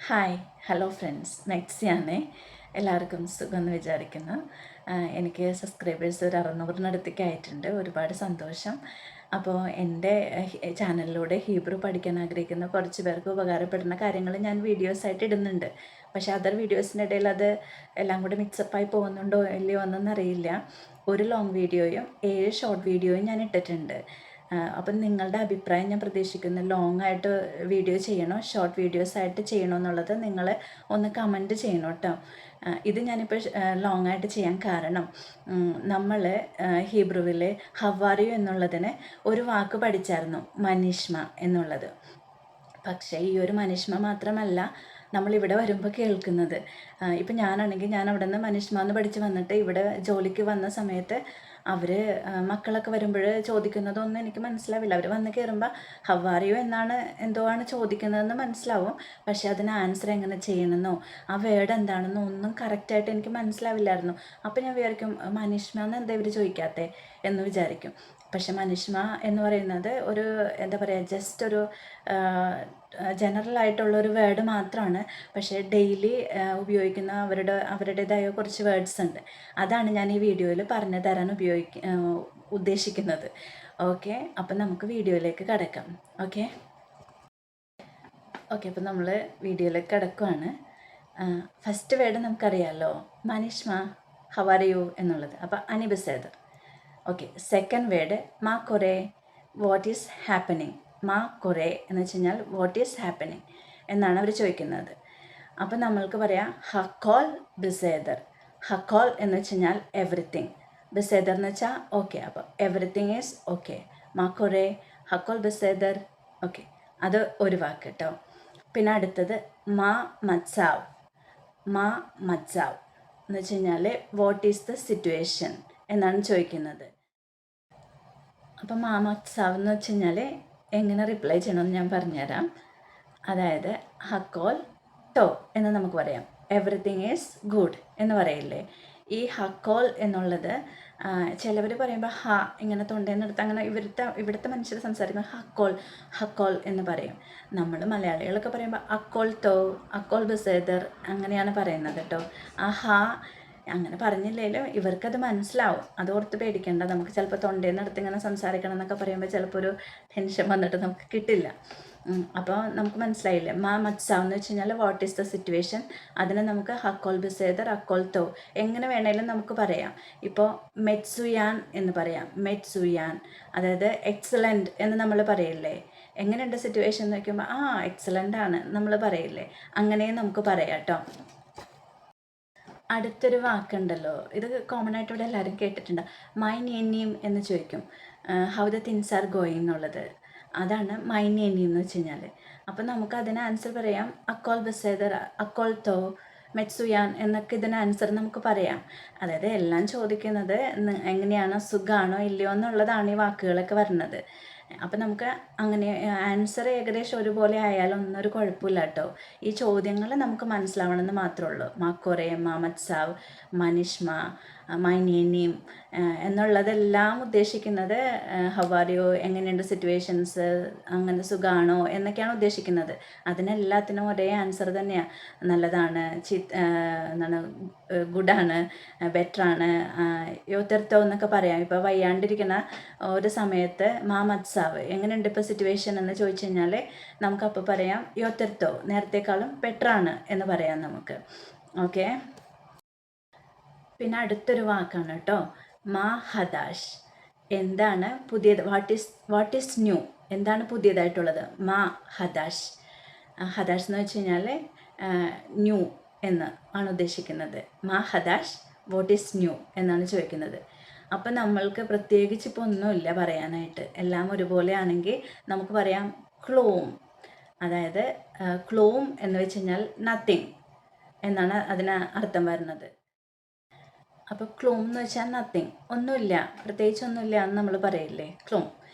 Hi hello friends, മെക്സിയാണേ. എല്ലാവർക്കും സുഖമെന്ന് വിചാരിക്കുന്നു. എനിക്ക് സബ്സ്ക്രൈബേഴ്സ് ഒരു 600-നടുത്തേക്ക് ആയിട്ടുണ്ട്. ഒരുപാട് സന്തോഷം. അപ്പോൾ എൻ്റെ ചാനലിലൂടെ ഹീബ്രു പഠിക്കാൻ ആഗ്രഹിക്കുന്ന കുറച്ച് പേർക്ക് ഉപകാരപ്പെടുന്ന കാര്യങ്ങൾ ഞാൻ വീഡിയോസായിട്ട് ഇടുന്നുണ്ട്. പക്ഷേ അതർ വീഡിയോസിൻ്റെ ഇടയിൽ അത് എല്ലാം കൂടി മിക്സപ്പായി പോകുന്നുണ്ടോ ഇല്ലയോ എന്നറിയില്ല. ഒരു ലോങ് വീഡിയോയും 7 ഷോർട്ട് വീഡിയോയും ഞാൻ ഇട്ടിട്ടുണ്ട്. അപ്പം നിങ്ങളുടെ അഭിപ്രായം ഞാൻ പ്രതീക്ഷിക്കുന്നു. ലോങ് ആയിട്ട് വീഡിയോ ചെയ്യണോ, ഷോർട്ട് വീഡിയോസ് ആയിട്ട് ചെയ്യണോ എന്നുള്ളത് നിങ്ങൾ ഒന്ന് കമൻറ്റ് ചെയ്യണം കേട്ടോ. ഇത് ഞാനിപ്പോൾ ലോങ് ആയിട്ട് ചെയ്യാൻ കാരണം, നമ്മൾ ഹീബ്രുവിൽ ഹവാരിയോ എന്നുള്ളതിന് ഒരു വാക്ക് പഠിച്ചായിരുന്നു, മനിഷ്മ എന്നുള്ളത്. പക്ഷേ ഈ ഒരു മനിഷ്മ മാത്രമല്ല നമ്മളിവിടെ വരുമ്പോൾ കേൾക്കുന്നത്. ഇപ്പം ഞാനാണെങ്കിൽ ഞാൻ അവിടെ നിന്ന് മനിഷ്മ എന്ന് പഠിച്ച് വന്നിട്ട് ഇവിടെ ജോലിക്ക് വന്ന സമയത്ത് അവർ മക്കളൊക്കെ വരുമ്പോൾ ചോദിക്കുന്നതൊന്നും എനിക്ക് മനസ്സിലാവില്ല. അവർ വന്ന് കയറുമ്പോൾ ഹവാറിയോ എന്നാണ് എന്തോ ആണ് ചോദിക്കുന്നതെന്ന് മനസ്സിലാവും. പക്ഷേ അതിന് ആൻസർ എങ്ങനെ ചെയ്യണമെന്നോ ആ വേർഡ് എന്താണെന്നോ ഒന്നും കറക്റ്റായിട്ട് എനിക്ക് മനസ്സിലാവില്ലായിരുന്നു. അപ്പോൾ ഞാൻ വിചാരിക്കും, മനിഷ്മ എന്ന് എന്താ ഇവർ ചോദിക്കാത്തേ എന്ന് വിചാരിക്കും. പക്ഷെ മനിഷ്മ എന്ന് പറയുന്നത് ഒരു എന്താ പറയുക, ജസ്റ്റ് ഒരു ജനറലായിട്ടുള്ളൊരു വേർഡ് മാത്രമാണ്. പക്ഷേ ഡെയിലി ഉപയോഗിക്കുന്ന അവരുടേതായ കുറച്ച് വേർഡ്സ് ഉണ്ട്. അതാണ് ഞാൻ ഈ വീഡിയോയിൽ പറഞ്ഞു തരാൻ ഉദ്ദേശിക്കുന്നത്. ഓക്കെ, അപ്പം നമുക്ക് വീഡിയോയിലേക്ക് കിടക്കാം. ഓക്കെ, അപ്പം നമ്മൾ വീഡിയോയിലേക്ക് കിടക്കുവാണ്. ഫസ്റ്റ് വേർഡ് നമുക്കറിയാമല്ലോ, മനിഷ്മ ഹവാരയു എന്നുള്ളത്. അപ്പോൾ അനിബസേദർ. ഓക്കെ, സെക്കൻഡ് വേർഡ് മാ കൊറേ, വാട്ട് ഈസ് ഹാപ്പനിങ്. മാ കൊറേ എന്ന് വെച്ച് കഴിഞ്ഞാൽ വാട്ട് ഈസ് ഹാപ്പനിങ് എന്നാണ് അവർ ചോദിക്കുന്നത്. അപ്പം നമ്മൾക്ക് പറയാം ഹക്കോൾ ബിസേദർ. ഹക്കോൾ എന്ന് വെച്ച് കഴിഞ്ഞാൽ എവറിത്തിങ്, ബിസേദർ എന്ന് വെച്ചാൽ ഓക്കെ. അപ്പോൾ എവറിത്തിങ് ഈസ് ഓക്കെ. മാ കൊറേ, ഹക്കോൾ ബിസേദർ. ഓക്കെ, അത് ഒരു വാക്ക് കേട്ടോ. പിന്നെ അടുത്തത് മാ മച്ചാവ്. മാ മച്ചാവ് എന്ന് വെച്ച് കഴിഞ്ഞാൽ വാട്ട് ഈസ് ദ സിറ്റുവേഷൻ എന്നാണ് ചോദിക്കുന്നത്. അപ്പം മാ മച്ചാവ് എന്ന് വെച്ച് കഴിഞ്ഞാൽ എങ്ങനെ റിപ്ലൈ ചെയ്യണമെന്ന് ഞാൻ പറഞ്ഞുതരാം. അതായത് ഹക്കോൾ ടോ എന്ന് നമുക്ക് പറയാം. എവറിത്തിങ് ഈസ് ഗുഡ് എന്ന് പറയില്ലേ. ഈ ഹക്കോൾ എന്നുള്ളത് ചിലവർ പറയുമ്പോൾ ഇങ്ങനെ തൊണ്ടേന്നെടുത്ത് അങ്ങനെ ഇവിടുത്തെ മനുഷ്യർ സംസാരിക്കുന്നത് ഹക്കോൾ എന്ന് പറയും. നമ്മൾ മലയാളികളൊക്കെ പറയുമ്പോൾ അക്കോൾ തോ, അക്കോൾ ബസേദർ അങ്ങനെയാണ് പറയുന്നത് കേട്ടോ. അങ്ങനെ പറഞ്ഞില്ലെങ്കിലും ഇവർക്കത് മനസ്സിലാവും. അത് ഓർത്ത് പേടിക്കേണ്ട. നമുക്ക് ചിലപ്പോൾ തൊണ്ടേന്നെടുത്ത് ഇങ്ങനെ സംസാരിക്കണം എന്നൊക്കെ പറയുമ്പോൾ ചിലപ്പോൾ ഒരു ടെൻഷൻ വന്നിട്ട് നമുക്ക് കിട്ടില്ല. അപ്പോൾ നമുക്ക് മനസ്സിലായില്ലേ. മാ മത്സാവ് എന്ന് വെച്ച് കഴിഞ്ഞാൽ വാട്ട് ഈസ് ദ സിറ്റുവേഷൻ. അതിന് നമുക്ക് ഹക്കോൾ ബിസേദർ, അക്കോൾ തോ എങ്ങനെ വേണേലും നമുക്ക് പറയാം. ഇപ്പോൾ മെറ്റ്സുയാൻ എന്ന് പറയാം. മെറ്റ്സുയാൻ അതായത് എക്സലൻറ്റ് എന്ന് നമ്മൾ പറയില്ലേ. എങ്ങനെയുണ്ട് സിറ്റുവേഷൻ എന്ന് വയ്ക്കുമ്പോൾ എക്സലൻ്റ് ആണ് നമ്മൾ പറയില്ലേ. അങ്ങനെയും നമുക്ക് പറയാം കേട്ടോ. അടുത്തൊരു വാക്കുണ്ടല്ലോ, ഇത് കോമൺ ആയിട്ട് ഇവിടെ എല്ലാവരും കേട്ടിട്ടുണ്ട്. മൈ നെയിം എന്ന് ചോദിക്കും. How the things are going എന്നുള്ളത്. അതാണ് മൈ നെയിം എന്ന് വെച്ച് കഴിഞ്ഞാൽ. അപ്പം നമുക്ക് അതിന് ആൻസർ പറയാം അക്കോൾ ബസേദർ, അക്കോൾ തോ, മെറ്റ്സുയാൻ എന്നൊക്കെ ഇതിന് ആൻസർ നമുക്ക് പറയാം. അതായത് എല്ലാം ചോദിക്കുന്നത് എങ്ങനെയാണോ, സുഖമാണോ ഇല്ലയോ എന്നുള്ളതാണ് ഈ വാക്കുകളൊക്കെ വരുന്നത്. അപ്പം നമുക്ക് അങ്ങനെ ആൻസർ ഏകദേശം ഒരുപോലെ ആയാലും ഒന്നും ഒരു കുഴപ്പമില്ല കേട്ടോ. ഈ ചോദ്യങ്ങൾ നമുക്ക് മനസ്സിലാവണമെന്ന് മാത്രമേ ഉള്ളൂ. മാക്കോറെ, മാമത്സാവ്, മനിഷ്മ, മൈനീനിയും എന്നുള്ളതെല്ലാം ഉദ്ദേശിക്കുന്നത് ഹവാരിയോ, എങ്ങനെയുണ്ട് സിറ്റുവേഷൻസ്, അങ്ങനെ സുഖമാണോ എന്നൊക്കെയാണ് ഉദ്ദേശിക്കുന്നത്. അതിനെല്ലാത്തിനും ഒരേ ആൻസർ തന്നെയാണ്. നല്ലതാണ്, എന്താണ്, ഗുഡാണ്, ബെറ്ററാണ്, യോത്തർത്തോ എന്നൊക്കെ പറയാം. ഇപ്പോൾ വയ്യാണ്ടിരിക്കുന്ന ഒരു സമയത്ത് മാമത്സാവ് എങ്ങനെയുണ്ട് ഇപ്പോൾ സിറ്റുവേഷൻ എന്ന് ചോദിച്ചു കഴിഞ്ഞാൽ നമുക്കപ്പോൾ പറയാം യോത്തർത്തോ, നേരത്തേക്കാളും ബെറ്ററാണ് എന്ന് പറയാം നമുക്ക്. ഓക്കെ, പിന്നെ അടുത്തൊരു വാക്കാണ് കേട്ടോ, മാ ഹദാഷ്. എന്താണ് പുതിയത്, വാട്ട് ഈസ് ന്യൂ, എന്താണ് പുതിയതായിട്ടുള്ളത്. മാ ഹദാഷ്. ഹദാഷ് എന്ന് വെച്ച് കഴിഞ്ഞാൽ ന്യൂ എന്ന് ആണ് ഉദ്ദേശിക്കുന്നത്. മാ ഹദാഷ്, വാട്ട് ഈസ് ന്യൂ എന്നാണ് ചോദിക്കുന്നത്. അപ്പം നമ്മൾക്ക് പ്രത്യേകിച്ച് ഇപ്പോൾ ഒന്നുമില്ല പറയാനായിട്ട്, എല്ലാം ഒരുപോലെ ആണെങ്കിൽ നമുക്ക് പറയാം ക്ലോം. അതായത് ക്ലോം എന്ന് വെച്ച് കഴിഞ്ഞാൽ നത്തിങ് എന്നാണ് അതിന് അർത്ഥം വരുന്നത്. അപ്പോൾ ക്ലോം എന്ന് വെച്ചാൽ നത്തിങ്, ഒന്നുമില്ല, പ്രത്യേകിച്ച് ഒന്നുമില്ല എന്ന് നമ്മൾ പറയില്ലേ, ക്ലോം.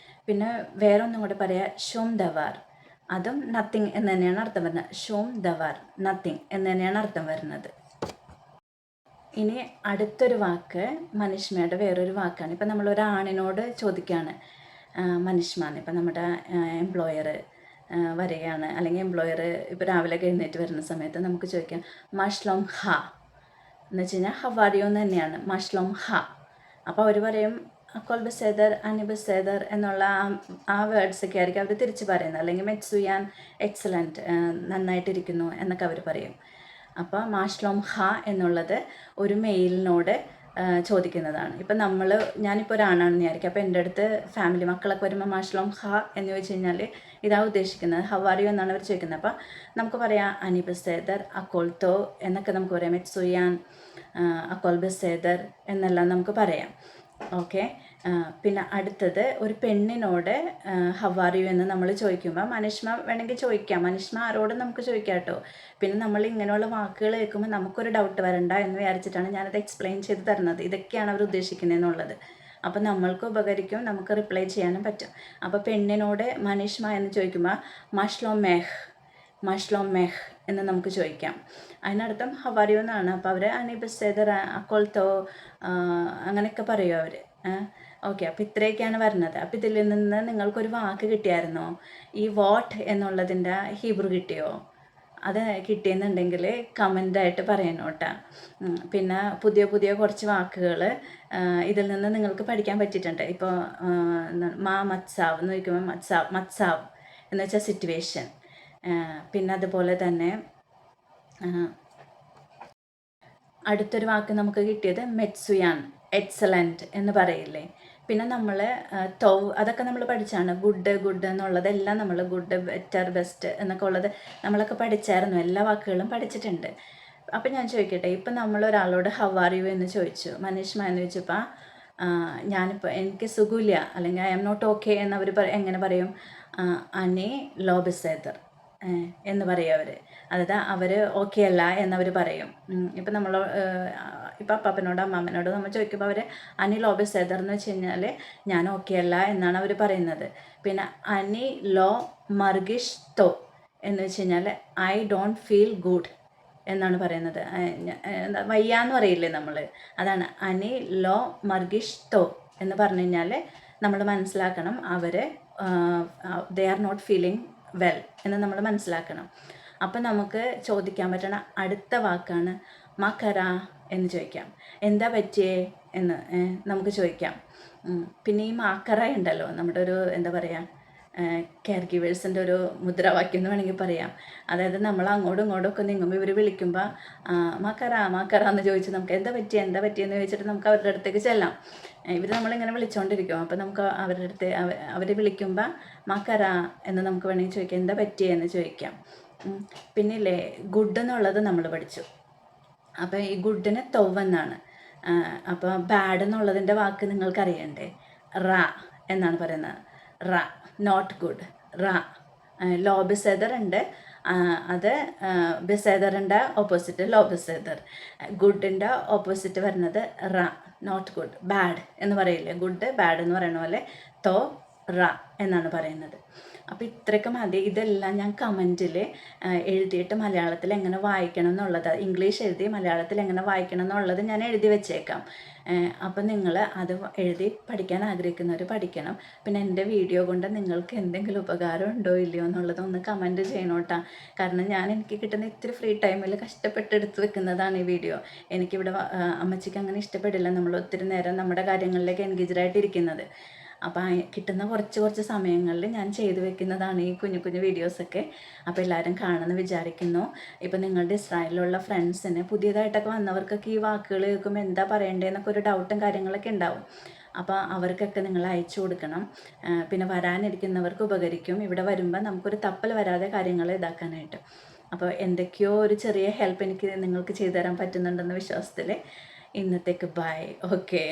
പിന്നെ വേറെ ഒന്നും കൂടെ പറയാം ഷോം ദവാർ. അതും നത്തിങ് എന്ന് തന്നെയാണ് അർത്ഥം വരുന്നത്. ഷോം ദവാർ, നത്തിങ് എന്ന് തന്നെയാണ് അർത്ഥം വരുന്നത്. ഇനി അടുത്തൊരു വാക്ക് മനിഷ്മയുടെ വേറൊരു വാക്കാണ്. ഇപ്പം ആണിനോട് ചോദിക്കുകയാണ് മനിഷ്മാന്ന്. ഇപ്പം നമ്മുടെ എംപ്ലോയർ വരികയാണ്, അല്ലെങ്കിൽ എംപ്ലോയർ ഇപ്പോൾ രാവിലെ എഴുന്നേറ്റ് വരുന്ന സമയത്ത് നമുക്ക് ചോദിക്കാം മഷ്ലോം ഹ എന്ന് വെച്ച് കഴിഞ്ഞാൽ ഹവാരിയോ എന്ന് തന്നെയാണ് മഷ്ലോം ഹ. അപ്പോൾ അവർ പറയും അക്കോൾ ബസേദർ അനി ബസേദർ എന്നുള്ള ആ വേർഡ്സൊക്കെ ആയിരിക്കും അവർ തിരിച്ച് പറയുന്നത്. അല്ലെങ്കിൽ മെറ്റ്സുയാൻ എക്സലൻറ്റ്, നന്നായിട്ടിരിക്കുന്നു എന്നൊക്കെ അവർ പറയും. അപ്പോൾ മാഷ്ലോം ഹ എന്നുള്ളത് ഒരു മെയിലിനോട് ചോദിക്കുന്നതാണ്. ഇപ്പം ഞാനിപ്പോൾ ഒരാണാണെന്ന് വിചാരിക്കും. അപ്പോൾ എൻ്റെ അടുത്ത് ഫാമിലി മക്കളൊക്കെ വരുമ്പോൾ മാഷ്ലോം ഹ എന്ന് ചോദിച്ചു കഴിഞ്ഞാൽ ഇതാ ഉദ്ദേശിക്കുന്നത്, ഹവാരിയോ എന്നാണ് അവർ ചോദിക്കുന്നത്. അപ്പോൾ നമുക്ക് പറയാം അനി ബസേദർ അക്കോൾത്തോ എന്നൊക്കെ നമുക്ക് പറയാം, മെറ്റ്സുയാൻ അക്കോൾ ബസേദർ എന്നെല്ലാം നമുക്ക് പറയാം. ഓക്കെ. പിന്നെ അടുത്തത് ഒരു പെണ്ണിനോട് ഹവാറിയു എന്ന് നമ്മൾ ചോദിക്കുമ്പോൾ മനുഷ്മ വേണമെങ്കിൽ ചോദിക്കാം, മനുഷ്മ ആരോടും നമുക്ക് ചോദിക്കാം കേട്ടോ. പിന്നെ നമ്മൾ ഇങ്ങനെയുള്ള വാക്കുകൾ കേൾക്കുമ്പോൾ നമുക്കൊരു ഡൗട്ട് വരണ്ട എന്ന് വിചാരിച്ചിട്ടാണ് ഞാനത് എക്സ്പ്ലെയിൻ ചെയ്ത് തരുന്നത്. ഇതൊക്കെയാണ് അവർ ഉദ്ദേശിക്കുന്നതെന്നുള്ളത്. അപ്പോൾ നമ്മൾക്ക് ഉപകരിക്കും, നമുക്ക് റിപ്ലൈ ചെയ്യാനും പറ്റും. അപ്പോൾ പെണ്ണിനോട് മനുഷ്മ എന്ന് ചോദിക്കുമ്പോൾ മഷ്ലോ മെഹ് എന്ന് നമുക്ക് ചോദിക്കാം. അതിനർത്ഥം ഹവാരിയോ എന്നാണ്. അപ്പോൾ അവർ അനി ബസേദർ അക്കോൾത്തോ അങ്ങനെയൊക്കെ പറയുമോ അവർ. ഓക്കെ. അപ്പോൾ ഇത്രയൊക്കെയാണ് വരുന്നത്. അപ്പോൾ ഇതിൽ നിന്ന് നിങ്ങൾക്കൊരു വാക്ക് കിട്ടിയായിരുന്നോ? ഈ വാട്ട് എന്നുള്ളതിൻ്റെ ഹീബ്രു കിട്ടിയോ? അത് കിട്ടിയെന്നുണ്ടെങ്കിൽ കമൻ്റായിട്ട് പറയണം കേട്ടോ. പിന്നെ പുതിയ കുറച്ച് വാക്കുകൾ ഇതിൽ നിന്ന് നിങ്ങൾക്ക് പഠിക്കാൻ പറ്റിയിട്ടുണ്ട്. ഇപ്പോൾ മത്സാവ് എന്ന് ചോദിക്കുമ്പോൾ മത്സാവ് എന്ന് വെച്ചാൽ സിറ്റുവേഷൻ. പിന്നെ അതുപോലെ തന്നെ അടുത്തൊരു വാക്ക് നമുക്ക് കിട്ടിയത് മെറ്റ്സുയാൻ എക്സലൻറ്റ് എന്ന് പറയില്ലേ. പിന്നെ നമ്മൾ അതൊക്കെ നമ്മൾ പഠിച്ചാണ്. ഗുഡ് എന്നുള്ളതെല്ലാം നമ്മൾ ഗുഡ്, ബെറ്റർ, ബെസ്റ്റ് എന്നൊക്കെ ഉള്ളത് നമ്മളൊക്കെ പഠിച്ചായിരുന്നു. എല്ലാ വാക്കുകളും പഠിച്ചിട്ടുണ്ട്. അപ്പം ഞാൻ ചോദിക്കട്ടെ, ഇപ്പം നമ്മളൊരാളോട് ഹൗ ആർ യു എന്ന് ചോദിച്ചു, മനീഷ്മ എന്ന് ചോദിച്ചപ്പോൾ ഞാനിപ്പോൾ എനിക്ക് സുഖമില്ല അല്ലെങ്കിൽ ഐ എം നോട്ട് ഓക്കെ എന്നവർ എങ്ങനെ പറയും? അനി ലോ ബസേദർ എന്ന് പറയും അവർ. അതായത് അവർ ഓക്കെ അല്ല എന്നവർ പറയും. ഇപ്പം ഇപ്പം അപ്പാപ്പനോട് അമ്മാമ്മനോട് നമ്മൾ ചോദിക്കുമ്പോൾ അവർ അനി ലോ ബസേദർ എന്ന് വെച്ച് കഴിഞ്ഞാൽ ഞാൻ ഓക്കെ അല്ല എന്നാണ് അവർ പറയുന്നത്. പിന്നെ അനി ലോ മർഗിഷ് തോ എന്ന് വെച്ച് കഴിഞ്ഞാൽ ഐ ഡോണ്ട് ഫീൽ ഗുഡ് എന്നാണ് പറയുന്നത്. വയ്യാന്ന് പറയില്ലേ നമ്മൾ, അതാണ് അനി ലോ മർഗിഷ് തോ എന്ന് പറഞ്ഞു കഴിഞ്ഞാൽ നമ്മൾ മനസ്സിലാക്കണം അവർ they are not feeling well എന്ന് നമ്മൾ മനസ്സിലാക്കണം. അപ്പം നമുക്ക് ചോദിക്കാൻ പറ്റണ അടുത്ത വാക്കാണ് മക്കര എന്ന് ചോദിക്കാം. എന്താ പറ്റിയേ എന്ന് നമുക്ക് ചോദിക്കാം. പിന്നെ ഈ മാക്കറ ഉണ്ടല്ലോ, നമ്മുടെ ഒരു എന്താ പറയുക, കെയർ ഗീവേഴ്സിൻ്റെ ഒരു മുദ്രാവാക്യം എന്ന് വേണമെങ്കിൽ പറയാം. അതായത് നമ്മൾ അങ്ങോട്ടും ഇങ്ങോട്ടും ഒക്കെ നീങ്ങുമ്പോൾ ഇവർ വിളിക്കുമ്പോൾ മാക്കറ എന്ന് ചോദിച്ച് നമുക്ക് എന്താ പറ്റിയെന്ന് ചോദിച്ചിട്ട് നമുക്ക് അവരുടെ അടുത്തേക്ക് ചെല്ലാം. ഇവർ നമ്മളിങ്ങനെ വിളിച്ചുകൊണ്ടിരിക്കും. അപ്പോൾ നമുക്ക് അവരുടെ അടുത്ത് അവർ വിളിക്കുമ്പോൾ മാക്കറ എന്ന് നമുക്ക് വേണമെങ്കിൽ ചോദിക്കാം, എന്താ പറ്റിയെന്ന് ചോദിക്കാം. പിന്നില്ലേ ഗുഡ് എന്നുള്ളത് നമ്മൾ പഠിച്ചു. അപ്പോൾ ഈ ഗുഡിന് തൊവ്വെന്നാണ്. അപ്പോൾ ബാഡ് എന്നുള്ളതിൻ്റെ വാക്ക് നിങ്ങൾക്കറിയണ്ടേ? റ എന്നാണ് പറയുന്നത്. റ, നോട്ട് ഗുഡ്, റ. ലോ ബസേദർ ഉണ്ട്, അത് ബസേദറിൻ്റെ ഓപ്പോസിറ്റ് ലോ ബസേദർ. ഗുഡിൻ്റെ ഓപ്പോസിറ്റ് വരുന്നത് റ, നോട്ട് ഗുഡ്, ബാഡ് എന്ന് പറയില്ലേ. ഗുഡ് ബാഡ് എന്ന് പറയുന്ന പോലെ തോ റ എന്നാണ് പറയുന്നത്. അപ്പോൾ ഇത്രയൊക്കെ മതി. ഇതെല്ലാം ഞാൻ കമൻറ്റിൽ എഴുതിയിട്ട് മലയാളത്തിൽ എങ്ങനെ വായിക്കണം എന്നുള്ളത്, ഇംഗ്ലീഷ് എഴുതി മലയാളത്തിൽ എങ്ങനെ വായിക്കണം എന്നുള്ളത് ഞാൻ എഴുതി വെച്ചേക്കാം. അപ്പം നിങ്ങൾ അത് എഴുതി പഠിക്കാൻ ആഗ്രഹിക്കുന്നവർ പഠിക്കണം. പിന്നെ എൻ്റെ വീഡിയോ കൊണ്ട് നിങ്ങൾക്ക് എന്തെങ്കിലും ഉപകാരം ഉണ്ടോ ഇല്ലയോ എന്നുള്ളത് ഒന്ന് കമൻറ്റ് ചെയ്യണം കേട്ടോ. കാരണം എനിക്ക് കിട്ടുന്ന ഇത്തിരി ഫ്രീ ടൈമിൽ കഷ്ടപ്പെട്ട് എടുത്ത് വെക്കുന്നതാണ് ഈ വീഡിയോ. എനിക്കിവിടെ അമ്മച്ചിക്ക് അങ്ങനെ ഇഷ്ടപ്പെടില്ല നമ്മൾ ഒത്തിരി നേരം നമ്മുടെ കാര്യങ്ങളിലേക്ക് എൻഗേജ്ഡായിട്ടിരിക്കുന്നത്. അപ്പോൾ കിട്ടുന്ന കുറച്ച് സമയങ്ങളിൽ ഞാൻ ചെയ്തു വെക്കുന്നതാണ് ഈ കുഞ്ഞു വീഡിയോസൊക്കെ. അപ്പോൾ എല്ലാവരും കാണുമെന്ന് വിചാരിക്കുന്നു. ഇപ്പോൾ നിങ്ങളുടെ ഇസ്രായേലിലുള്ള ഫ്രണ്ട്സിന് പുതിയതായിട്ടൊക്കെ വന്നവർക്കൊക്കെ ഈ വാക്കുകൾ കേൾക്കുമ്പോൾ എന്താ പറയേണ്ടതെന്നൊക്കെ ഒരു ഡൗട്ടും കാര്യങ്ങളൊക്കെ ഉണ്ടാവും. അപ്പോൾ അവർക്കൊക്കെ നിങ്ങൾ അയച്ചു കൊടുക്കണം. പിന്നെ വരാനിരിക്കുന്നവർക്ക് ഉപകരിക്കും. ഇവിടെ വരുമ്പോൾ നമുക്കൊരു തപ്പൽ വരാതെ കാര്യങ്ങൾ ഇതാക്കാനായിട്ട്. അപ്പോൾ എന്തൊക്കെയോ ഒരു ചെറിയ ഹെൽപ്പ് എനിക്ക് നിങ്ങൾക്ക് ചെയ്തു തരാൻ പറ്റുന്നുണ്ടെന്ന വിശ്വാസത്തിൽ ഇന്നത്തേക്ക് ബൈ. ഓക്കെ.